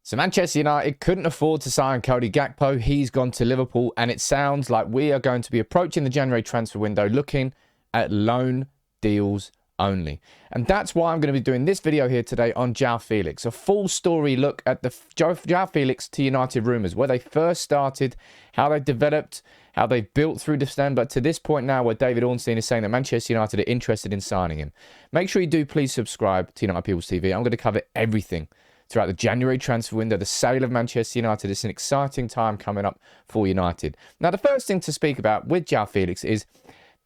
So Manchester United couldn't afford to sign Cody Gakpo. He's gone to Liverpool, and it sounds like we are going to be approaching the January transfer window looking at loan deals only. And that's why I'm going to be doing this video here today on Joao Felix. A full story look at the Joao Felix to United rumours, where they first started, how they developed, how they built through December to this point now where David Ornstein is saying that Manchester United are interested in signing him. Make sure you do please subscribe to United People's TV. I'm going to cover everything throughout the January transfer window, the sale of Manchester United. It's an exciting time coming up for United. Now, the first thing to speak about with Joao Felix is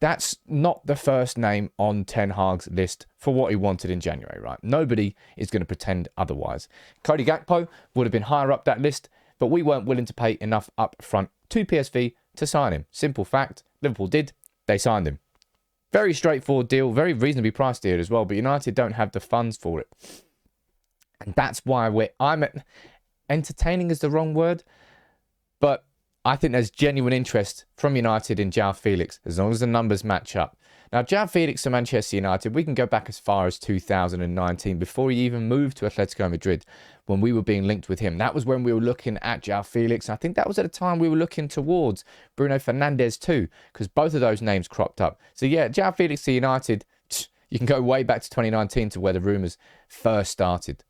that's not the first name on Ten Hag's list for what he wanted in January, right? Nobody is going to pretend otherwise. Cody Gakpo would have been higher up that list, but we weren't willing to pay enough up front to PSV to sign him. Simple fact, Liverpool did. They signed him. Very straightforward deal, very reasonably priced deal as well, but United don't have the funds for it. And that's why entertaining is the wrong word, but I think there's genuine interest from United in Joao Felix, as long as the numbers match up. Now, Joao Felix to Manchester United, we can go back as far as 2019, before he even moved to Atletico Madrid, when we were being linked with him. That was when we were looking at Joao Felix. I think that was at a time we were looking towards Bruno Fernandes too, because both of those names cropped up. So yeah, Joao Felix to United, you can go way back to 2019 to where the rumours first started.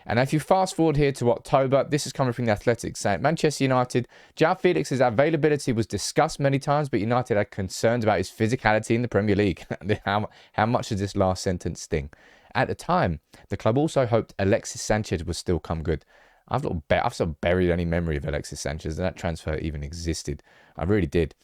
And if you fast forward here to October, this is coming from the Athletic saying Manchester United, Joao Felix's availability was discussed many times, but United had concerns about his physicality in the Premier League. How much does this last sentence sting? At the time, the club also hoped Alexis Sanchez would still come good. I've sort of buried any memory of Alexis Sanchez, and that transfer even existed. I really did.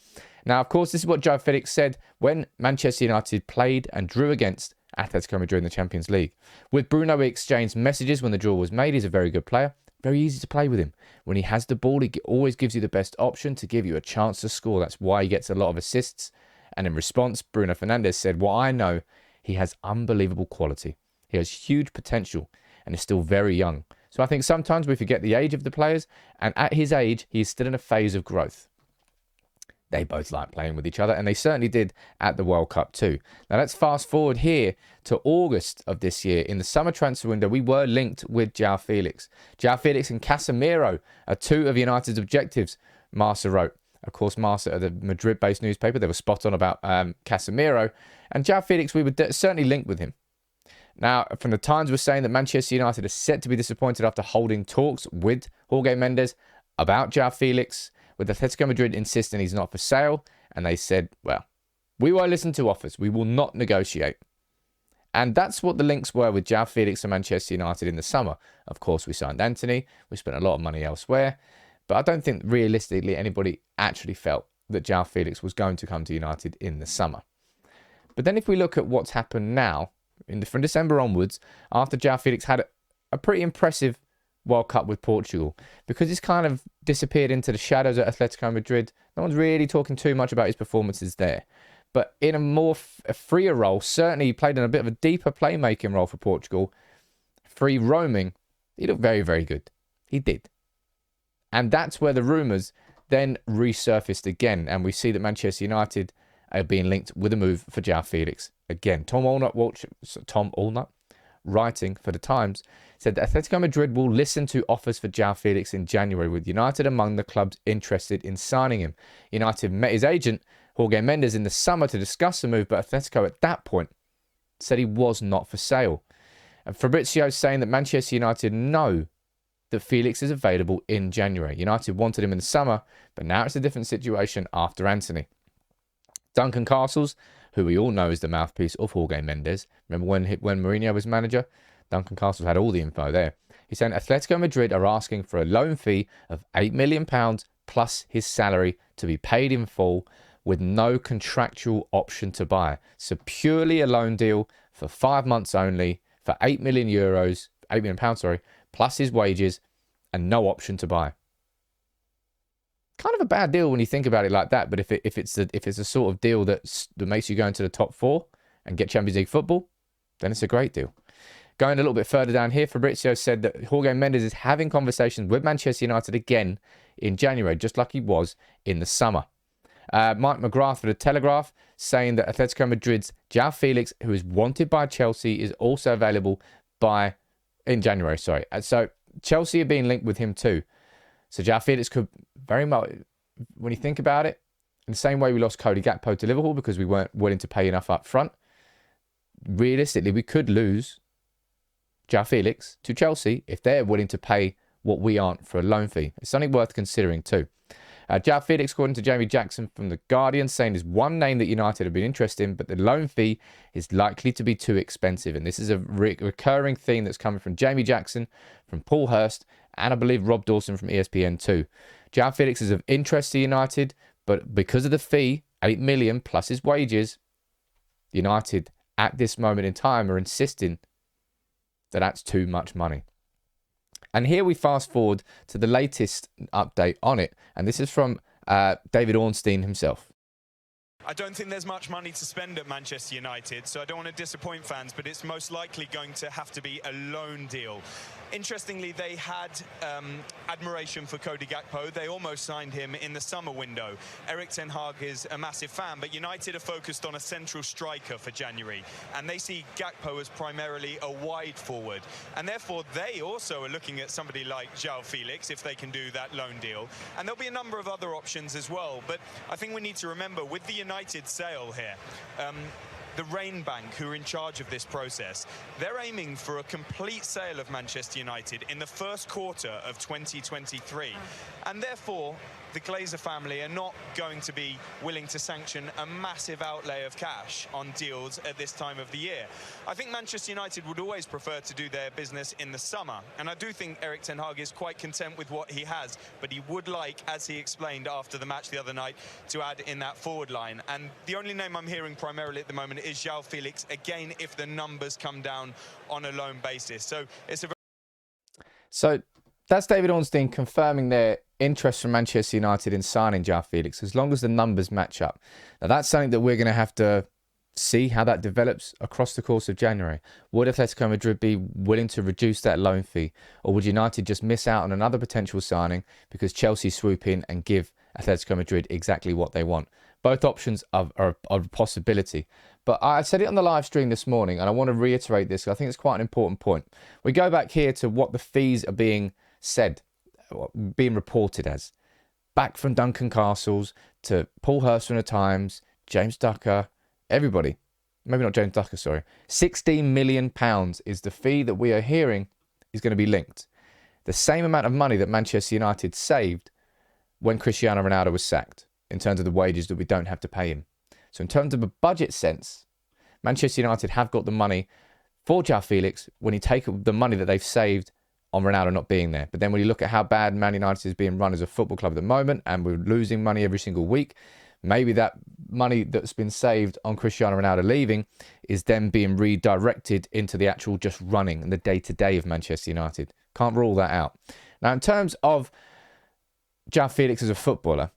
Now, of course, this is what Joao Felix said when Manchester United played and drew against Atletico Madrid in the Champions League. With Bruno, we exchanged messages when the draw was made. He's a very good player. Very easy to play with him. When he has the ball, he always gives you the best option to give you a chance to score. That's why he gets a lot of assists. And in response, Bruno Fernandes said, "Well, I know he has unbelievable quality. He has huge potential and is still very young." So I think sometimes we forget the age of the players. And at his age, he is still in a phase of growth. They both like playing with each other, and they certainly did at the World Cup too. Now let's fast forward here to August of this year. In the summer transfer window, we were linked with Joao Felix. Joao Felix and Casemiro are two of United's objectives, Marca wrote. Of course, Marca are the Madrid-based newspaper. They were spot on about Casemiro. And Joao Felix, we were certainly linked with him. Now, from the Times, we're saying that Manchester United are set to be disappointed after holding talks with Jorge Mendes about Joao Felix, with Atletico Madrid insisting he's not for sale. And they said, well, we won't listen to offers. We will not negotiate. And that's what the links were with Joao Felix and Manchester United in the summer. Of course, we signed Anthony. We spent a lot of money elsewhere. But I don't think realistically anybody actually felt that Joao Felix was going to come to United in the summer. But then if we look at what's happened now, from December onwards, after Joao Felix had a pretty impressive World Cup with Portugal, because he's kind of disappeared into the shadows at Atletico Madrid. No one's really talking too much about his performances there. But in a freer role, certainly he played in a bit of a deeper playmaking role for Portugal. Free roaming, he looked very, very good. He did. And that's where the rumours then resurfaced again. And we see that Manchester United are being linked with a move for Joao Felix. Again, Tom Allnut, writing for the Times, said that Atletico Madrid will listen to offers for Joao Felix in January, with United among the clubs interested in signing him. United met his agent, Jorge Mendes, in the summer to discuss the move, but Atletico at that point said he was not for sale. And Fabrizio saying that Manchester United know that Felix is available in January. United wanted him in the summer, but now it's a different situation after Anthony. Duncan Castles, who we all know is the mouthpiece of Jorge Mendes. Remember when Mourinho was manager? Duncan Castles had all the info there. He's saying Atletico Madrid are asking for a loan fee of £8 million plus his salary to be paid in full with no contractual option to buy. So purely a loan deal for 5 months only for £8 million, plus his wages and no option to buy. Kind of a bad deal when you think about it like that, but if it's a sort of deal that makes you go into the top four and get Champions League football, then it's a great deal. Going a little bit further down here, Fabrizio said that Jorge Mendes is having conversations with Manchester United again in January, just like he was in the summer. Mike McGrath for The Telegraph saying that Atletico Madrid's Joao Felix, who is wanted by Chelsea, is also available in January. So Chelsea are being linked with him too. So Joao Felix could very much, when you think about it, in the same way we lost Cody Gakpo to Liverpool because we weren't willing to pay enough up front, realistically, we could lose Joao Felix to Chelsea if they're willing to pay what we aren't for a loan fee. It's something worth considering too. Joao Felix, according to Jamie Jackson from The Guardian, saying there's one name that United have been interested in, but the loan fee is likely to be too expensive. And this is a recurring theme that's coming from Jamie Jackson, from Paul Hurst, and I believe Rob Dawson from ESPN too. Joao Felix is of interest to United, but because of the fee, 8 million plus his wages, United at this moment in time are insisting that that's too much money. And here we fast forward to the latest update on it. And this is from David Ornstein himself. I don't think there's much money to spend at Manchester United, so I don't want to disappoint fans, but it's most likely going to have to be a loan deal. Interestingly, they had admiration for Cody Gakpo. They almost signed him in the summer window. Erik Ten Hag is a massive fan, but United are focused on a central striker for January, and they see Gakpo as primarily a wide forward. And therefore, they also are looking at somebody like Joao Felix, if they can do that loan deal. And there'll be a number of other options as well. But I think we need to remember, with the United sale here, the Rain Bank, who are in charge of this process, they're aiming for a complete sale of Manchester United in the first quarter of 2023. And therefore, the Glazer family are not going to be willing to sanction a massive outlay of cash on deals at this time of the year. I think Manchester United would always prefer to do their business in the summer. And I do think Erik Ten Hag is quite content with what he has, but he would like, as he explained after the match the other night, to add in that forward line. And the only name I'm hearing primarily at the moment is Joao Felix, again, if the numbers come down on a loan basis. So it's a... So that's David Ornstein confirming their interest from Manchester United in signing Joao Felix, as long as the numbers match up. Now, that's something that we're going to have to see how that develops across the course of January. Would Atletico Madrid be willing to reduce that loan fee? Or would United just miss out on another potential signing because Chelsea swoop in and give Atletico Madrid exactly what they want? Both options are a possibility. But I said it on the live stream this morning, and I want to reiterate this because I think it's quite an important point. We go back here to what the fees are being said, being reported as. Back from Duncan Castles to Paul Hurst from the Times, James Ducker, everybody. Maybe not James Ducker, sorry. £16 million is the fee that we are hearing is going to be linked. The same amount of money that Manchester United saved when Cristiano Ronaldo was sacked, in terms of the wages that we don't have to pay him. So in terms of a budget sense, Manchester United have got the money for Joao Felix when you take the money that they've saved on Ronaldo not being there. But then when you look at how bad Man United is being run as a football club at the moment, and we're losing money every single week, maybe that money that's been saved on Cristiano Ronaldo leaving is then being redirected into the actual just running and the day-to-day of Manchester United. Can't rule that out. Now, in terms of Joao Felix as a footballer,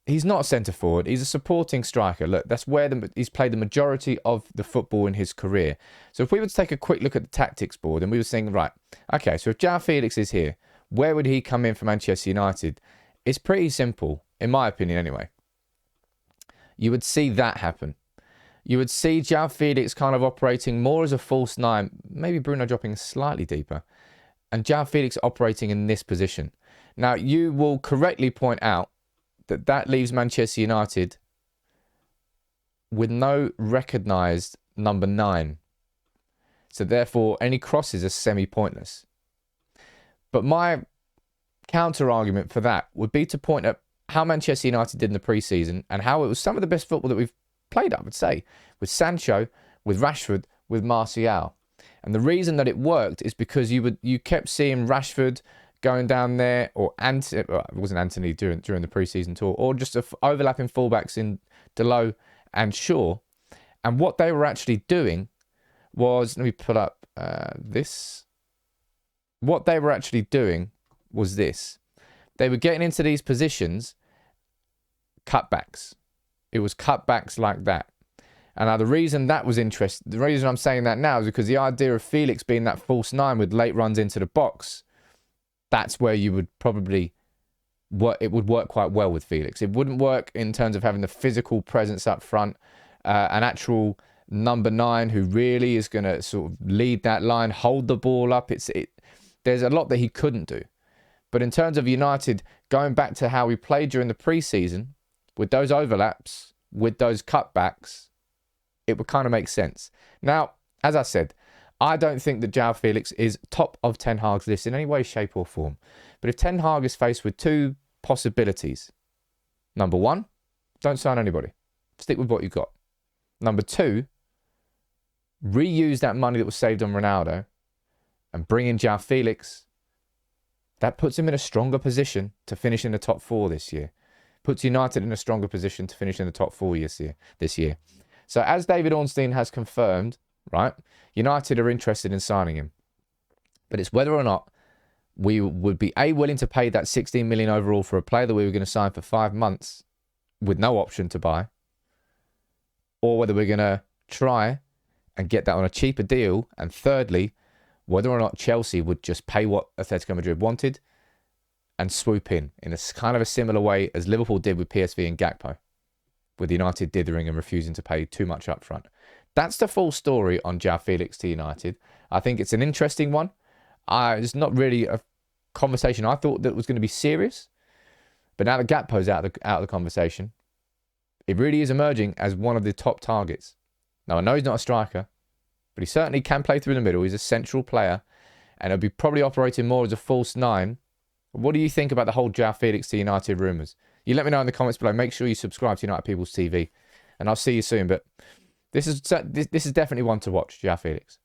he's not a centre forward. He's a supporting striker. Look, that's where he's played the majority of the football in his career. So if we were to take a quick look at the tactics board and we were saying, right, okay, so if Joao Felix is here, where would he come in for Manchester United? It's pretty simple, in my opinion anyway. You would see that happen. You would see Joao Felix kind of operating more as a false nine, maybe Bruno dropping slightly deeper, and Joao Felix operating in this position. Now, you will correctly point out that leaves Manchester United with no recognised number 9. So therefore, any crosses are semi-pointless. But my counter-argument for that would be to point at how Manchester United did in the pre-season and how it was some of the best football that we've played, I would say, with Sancho, with Rashford, with Martial. And the reason that it worked is because you kept seeing Rashford going down there, or it wasn't Anthony during the pre-season tour, or just overlapping fullbacks in Delot and Shaw. And what they were actually doing was, let me pull up this. What they were actually doing was this. They were getting into these positions, cutbacks. It was cutbacks like that. And now the reason that was interesting, the reason I'm saying that now is because the idea of Felix being that false 9 with late runs into the box, that's where you would probably work. It would work quite well with Felix. It wouldn't work in terms of having the physical presence up front, an actual number 9 who really is going to sort of lead that line, hold the ball up. there's a lot that he couldn't do. But in terms of United, going back to how we played during the pre-season, with those overlaps, with those cutbacks, it would kind of make sense. Now, as I said, I don't think that Joao Felix is top of Ten Hag's list in any way, shape or form. But if Ten Hag is faced with two possibilities, number one, don't sign anybody. Stick with what you've got. Number two, reuse that money that was saved on Ronaldo and bring in Joao Felix. That puts him in a stronger position to finish in the top 4 this year. Puts United in a stronger position to finish in the top 4 this year. So as David Ornstein has confirmed, right, United are interested in signing him. But it's whether or not we would be willing to pay that 16 million overall for a player that we were going to sign for 5 months with no option to buy, or whether we're going to try and get that on a cheaper deal. And thirdly, whether or not Chelsea would just pay what Atletico Madrid wanted and swoop in a kind of a similar way as Liverpool did with PSV and Gakpo, with United dithering and refusing to pay too much up front. That's the full story on Joao Felix to United. I think it's an interesting one. It's not really a conversation I thought that was going to be serious, but now that Gakpo's out of the conversation, it really is emerging as one of the top targets. Now, I know he's not a striker, but he certainly can play through the middle. He's a central player, and he'll be probably operating more as a false 9. What do you think about the whole Joao Felix to United rumours? You let me know in the comments below. Make sure you subscribe to United People's TV, and I'll see you soon. But this is definitely one to watch, Joao Felix.